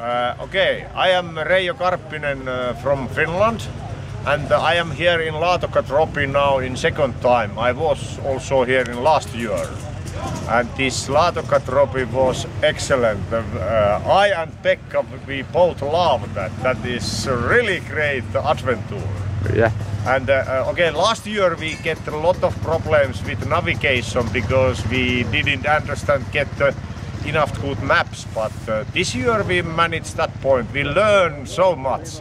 Okay, I am Reijo Karppinen from Finland, and I am here in Laatoka Trophy now in second time. I was also here in last year, and this Laatoka Trophy was excellent. I and Pekka, we both love that. That is a really great adventure. Yeah. And okay, last year we get a lot of problems with navigation because we didn't get enough good maps, but this year we managed that point. We learned so much,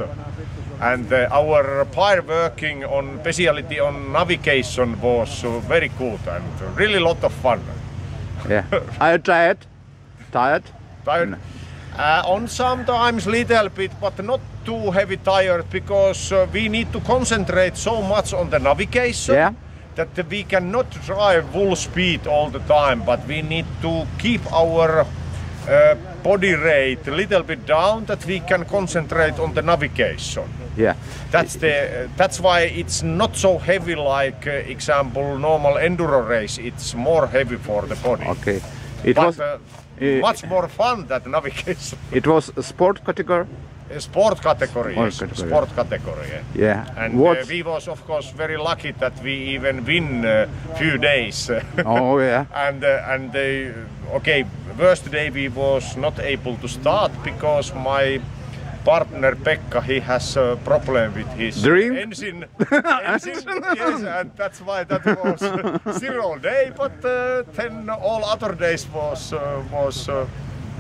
and our pair working on speciality on navigation was very good and really a lot of fun. Yeah. Are you tired? Tired? Tired? On sometimes little bit, but not too heavy tired, because we need to concentrate so much on the navigation. Yeah. That we cannot drive full speed all the time, but we need to keep our body rate a little bit down, that we can concentrate on the navigation. Yeah. That's why it's not so heavy like example normal enduro race. It's more heavy for the body. Okay. Much more fun than navigation. It was a sport category? Sport category, yes. Sport yeah. category. Yeah. And we was of course very lucky that we even win few days. Oh yeah. and okay, first day we was not able to start because my partner Pekka, he has a problem with his engine. Yes, and that's why that was 0 day. But then all other days was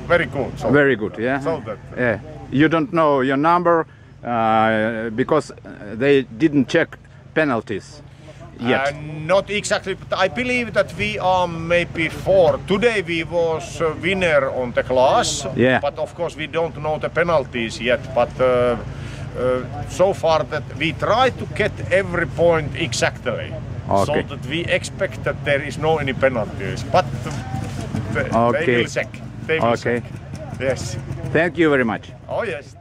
very good. So, very good, yeah. So that, yeah. You don't know your number because they didn't check penalties yet. Not exactly, but I believe that we are maybe 4. Today we was a winner on the class, yeah. But of course we don't know the penalties yet. But so far that we try to get every point exactly, okay. So that we expect that there is no any penalties. But okay. they will check. They will check. Yes. Thank you very much. Oh yes.